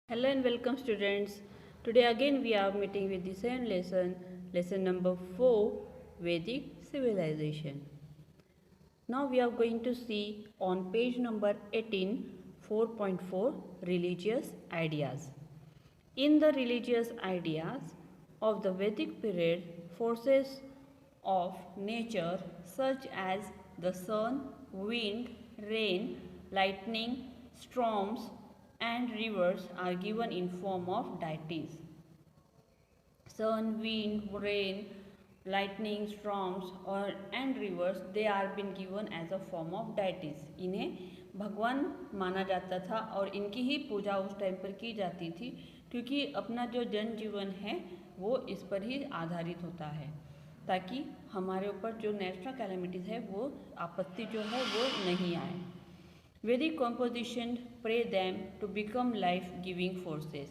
Hello and welcome students. Today again we are meeting with the same lesson number 4, Vedic Civilization. Now we are going to see on page number 18, 4.4 Religious Ideas. In the religious ideas of the Vedic period, forces of nature such as the sun, wind, rain, lightning, storms, and rivers are given in form of deities. Sun, wind, rain, lightning, storms and rivers, they are been given as a form of deities. इन्हें भगवान माना जाता था और इनकी ही पूजा उस time पर की जाती थी, क्योंकि अपना जो जनजीवन है वो इस पर ही आधारित होता है, ताकि हमारे ऊपर जो नेचुरल कैलेमिटीज़ है वो आपत्ति जो है वो नहीं आए. Vedic composition pray them to become life giving forces.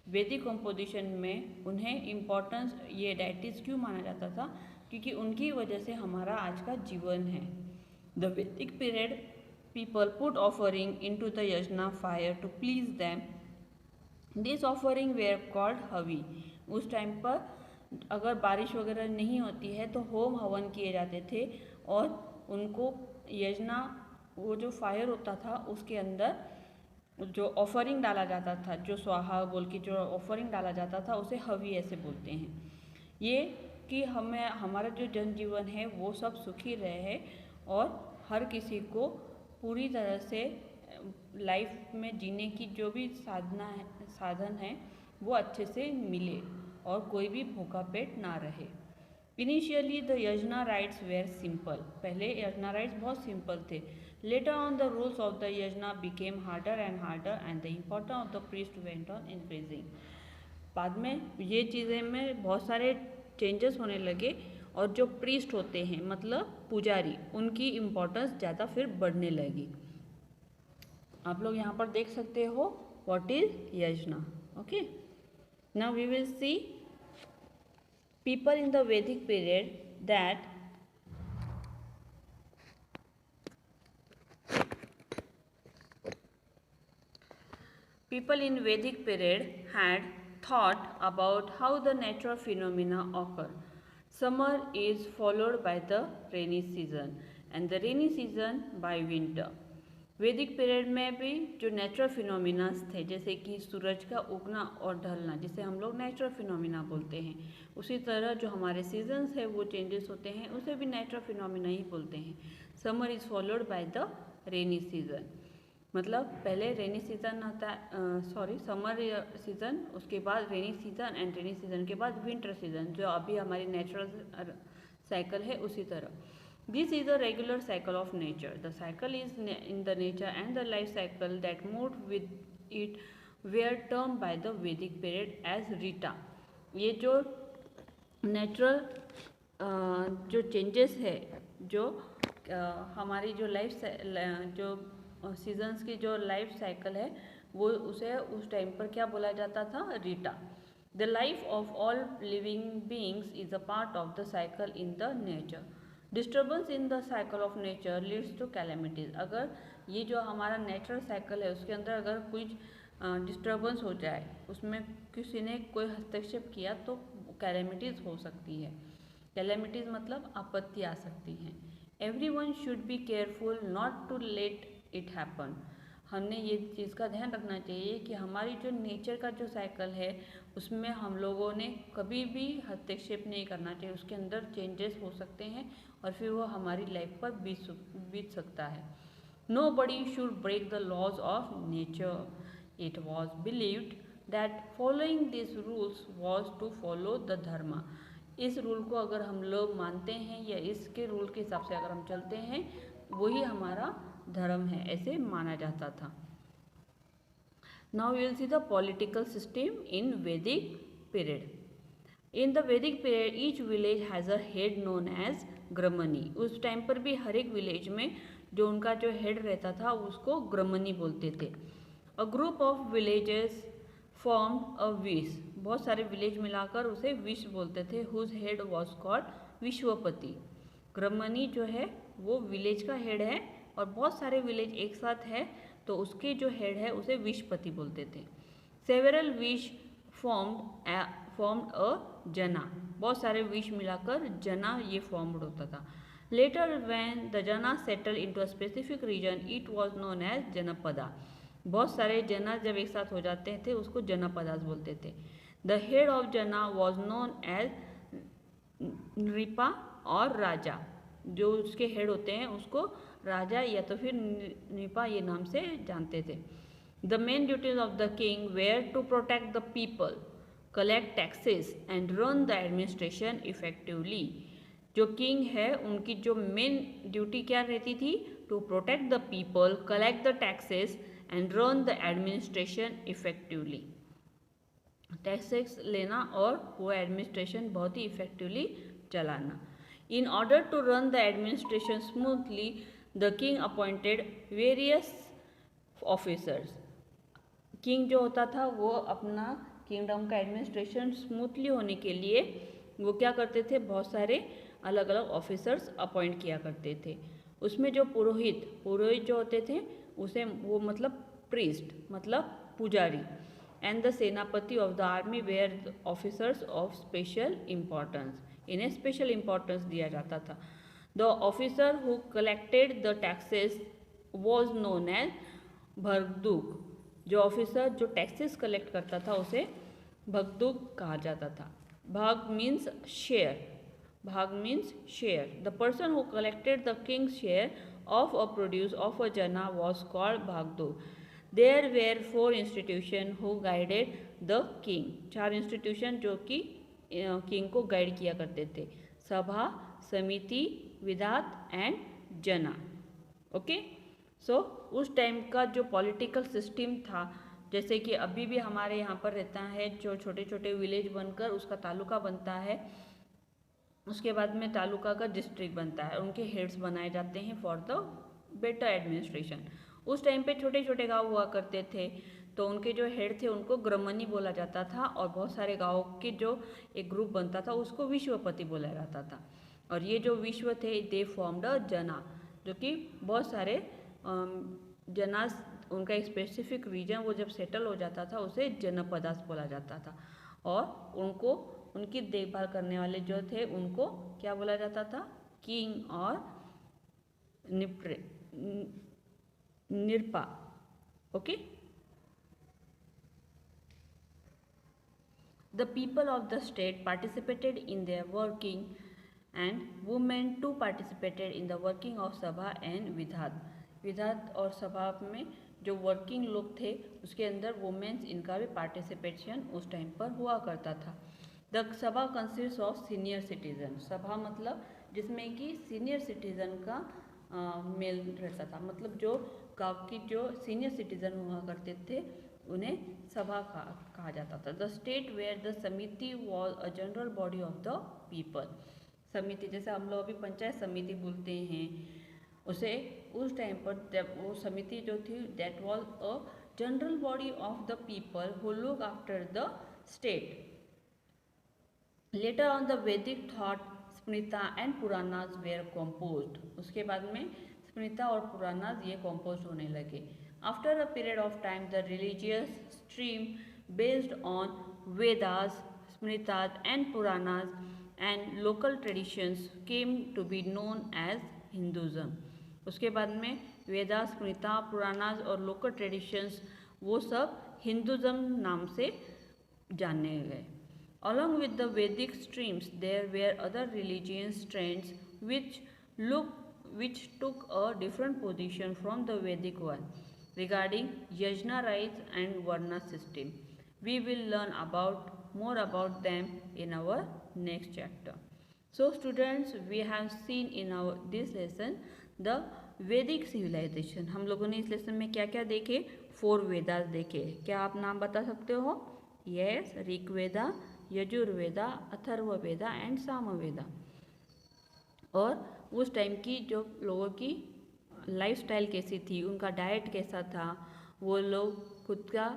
वैदिक कॉम्पोजिशन में उन्हें इम्पोर्टेंस ये डाइटिस क्यों माना जाता था, क्योंकि उनकी वजह से हमारा आज का जीवन है. The Vedic period people put offering into the yajna fire to please them. This offering were called havi. उस टाइम पर अगर बारिश वगैरह नहीं होती है तो होम हवन किए जाते थे और उनको यज्ञ वो जो फायर होता था उसके अंदर जो ऑफरिंग डाला जाता था, जो स्वाहा बोल के जो ऑफरिंग डाला जाता था उसे हवी ऐसे बोलते हैं. ये कि हमें हमारा जो जनजीवन है वो सब सुखी रहे और हर किसी को पूरी तरह से लाइफ में जीने की जो भी साधन है वो अच्छे से मिले और कोई भी भूखा पेट ना रहे. इनिशियली द यज्ञ राइट्स वेयर सिंपल. पहले यज्ञ राइट्स बहुत सिंपल थे. Later on, the rules of the yajna became harder and harder, and the importance of the priest went on increasing. बाद में ये चीज़ें में बहुत सारे चेंजेस होने लगे और जो प्रीस्ट होते हैं मतलब पुजारी, उनकी इम्पोर्टेंस ज़्यादा फिर बढ़ने लगी. आप लोग यहाँ पर देख सकते हो what is yajna. Okay, now we will see people in the Vedic period that people in Vedic period had thought about how the natural phenomena occur. Summer is followed by the rainy season and the rainy season by winter. वैदिक period में भी जो natural phenomena थे, जैसे कि सूरज का उगना और ढलना, जिसे हम लोग नेचुरल फिनोमिना बोलते हैं, उसी तरह जो हमारे सीजन्स है वो चेंजेस होते हैं, उसे भी नेचुरल फिनोमिना ही बोलते हैं. Summer is followed by the rainy season. मतलब पहले रेनी सीज़न आता है, समर सीज़न, उसके बाद rainy season and rainy season के बाद विंटर सीज़न, जो अभी हमारी नेचुरल साइकिल है उसी तरह. This is a regular cycle of nature. The cycle is in the nature and the life cycle that move with it were term by the Vedic period as Rita. ये जो natural जो changes है, जो हमारी जो लाइफ जो सीजन्स की जो लाइफ साइकिल है वो उसे उस टाइम पर क्या बोला जाता था, Rita. The life of all living beings is a part of the cycle in the nature. Disturbance in the cycle of nature leads to calamities. अगर ये जो हमारा नेचुरल साइकिल है उसके अंदर अगर कुछ डिस्टर्बेंस हो जाए, उसमें किसी ने कोई हस्तक्षेप किया तो कैलेमिटीज हो सकती है. कैलेमिटीज मतलब आपत्ति आ सकती हैं. Everyone should be careful not to let it happen. हमने ये चीज़ का ध्यान रखना चाहिए कि हमारी जो नेचर का जो साइकिल है उसमें हम लोगों ने कभी भी हस्तक्षेप नहीं करना चाहिए. उसके अंदर चेंजेस हो सकते हैं और फिर वो हमारी लाइफ पर बीत सकता है. Nobody should break the laws of nature. It was believed that following this rules was to follow the dharma. इस रूल को अगर हम लोग मानते हैं या इसके रूल के हिसाब से अगर हम चलते हैं वही हमारा धर्म है, ऐसे माना जाता था. Now we will see the political system in Vedic period. In the Vedic period each village has a head known as gramani. उस टाइम पर भी हर एक विलेज में जो उनका जो हेड रहता था उसको ग्रमनी बोलते थे. A group of villages form a wish. बहुत सारे विलेज मिलाकर उसे विश बोलते थे. हुज हेड वॉज कॉल्ड विश्वपति. ग्रमनी जो है वो विलेज का हेड है और बहुत सारे विलेज एक साथ है तो उसके जो हेड है उसे विश्वपति बोलते थे. सेवरल विश फॉर्म्ड अ जना, बहुत सारे विश मिलाकर जना ये फॉर्म्ड होता था। Later when the jana settle into a specific region it was known as janapada. बहुत सारे जना जब एक साथ हो जाते थे उसको जनपदास बोलते थे। द हेड ऑफ जना वाज नोन एज नृपा और राजा, जो उसके हेड होते हैं उसको राजा या तो फिर नृपा ये नाम से जानते थे। The main duties of the king were to protect the people, collect taxes and run the administration effectively. जो किंग है उनकी जो मेन ड्यूटी क्या रहती थी? To protect the people, collect the taxes and run the administration effectively. Taxes लेना और वो एडमिनिस्ट्रेशन बहुत ही इफेक्टिवली चलाना। In order to run the administration smoothly the king appointed various officers. King जो होता था वो अपना किंगडम का एडमिनिस्ट्रेशन स्मूथली होने के लिए वो क्या करते थे? बहुत सारे अलग अलग ऑफिसर्स अपॉइंट किया करते थे। उसमें जो पुरोहित जो होते थे उसे वो मतलब प्रीस्ट मतलब पुजारी, and the senapati of the army were officers of special importance, इन्हें स्पेशल इम्पोर्टेंस दिया जाता था। The officer who collected the taxes was known as bhagadugha. जो ऑफिसर जो टैक्सेस कलेक्ट करता था उसे भगदुक कहा जाता था। Bhag means share, bhag means share. The person who collected the king's share of a produce of a jana was called bhagadugha. There were 4 institution who guided the king. 4 institution जो कि किंग को गाइड किया करते थे, सभा, समिति, विधात एंड जना। ओके, सो उस टाइम का जो पॉलिटिकल सिस्टम था, जैसे कि अभी भी हमारे यहाँ पर रहता है, जो छोटे छोटे विलेज बनकर उसका तालुका बनता है, उसके बाद में तालुका का डिस्ट्रिक्ट बनता है, उनके हेड्स बनाए जाते हैं फॉर द बेटर एडमिनिस्ट्रेशन। उस टाइम पे छोटे छोटे गांव हुआ करते थे, तो उनके जो हेड थे उनको ग्रामनी बोला जाता था, और बहुत सारे गाँव के जो एक ग्रुप बनता था उसको विश्वपति बोला जाता था। और ये जो विश्व थे दे फॉर्म्ड अ जना, जो कि बहुत सारे जनास, उनका एक स्पेसिफिक रीजन वो जब सेटल हो जाता था उसे जनपदास बोला जाता था। और उनको उनकी देखभाल करने वाले जो थे उनको क्या बोला जाता था? किंग और निरपा। Okay, the people of the state participated in their working and women too participated in the working of sabha and विधात। विधात और सभा में जो वर्किंग लोग थे उसके अंदर वुमेन्स, इनका भी पार्टिसिपेशन उस टाइम पर हुआ करता था। द सभा कंसिस्ट ऑफ सीनियर सिटीजन। सभा मतलब जिसमें कि सीनियर सिटीजन का मेल रहता था, मतलब जो गाँव की जो सीनियर सिटीजन हुआ करते थे उन्हें सभा कहा जाता था। द स्टेट वेयर द समिति was a general body of the people. समिति जैसे हम लोग अभी पंचायत समिति बोलते हैं, उसे उस टाइम पर जब वो समिति जो थी that was a general body of the people who look after the state. Later on the वैदिक थॉट स्मृता एंड पुराणास वेयर कॉम्पोज्ड। उसके बाद में स्मृता और पुराणास ये कॉम्पोज होने लगे। After a period of time, the religious stream based on Vedas, Smritas and Puranas and local traditions came to be known as Hinduism. उसके बाद में वेदा, स्मृता, पुराणास और लोकल ट्रेडिशंस वो सब हिंदुज़म नाम से जाने गए। Along with the Vedic streams, there were other religious trends which took a different position from the Vedic one. Regarding yajna rites and varna system, we will learn more about them in our next chapter. So students, we have seen in this lesson the Vedic civilization. हम लोगों ने इस lesson में क्या क्या देखे? 4 वेदास देखे। क्या आप नाम बता सकते हो? Yes, Rigveda, Yajurveda, Atharvaveda and Samaveda. और उस टाइम की जो लोगों की लाइफस्टाइल कैसी थी, उनका डाइट कैसा था, वो लोग खुद का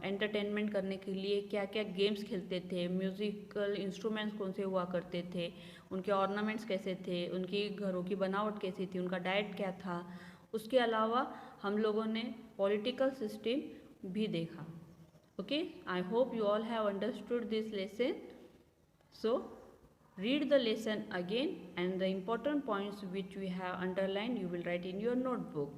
एंटरटेनमेंट करने के लिए क्या क्या गेम्स खेलते थे, म्यूज़िकल इंस्ट्रूमेंट्स कौन से हुआ करते थे, उनके ऑर्नामेंट्स कैसे थे, उनकी घरों की बनावट कैसी थी, उनका डाइट क्या था। उसके अलावा हम लोगों ने पॉलिटिकल सिस्टम भी देखा। Okay, I hope you all have understood this lesson. So read the lesson again, and the important points which we have underlined you will write in your notebook.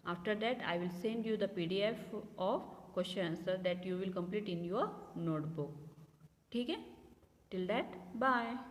After that I will send you the PDF of question answer that you will complete in your notebook. ठीक है? Till that, bye.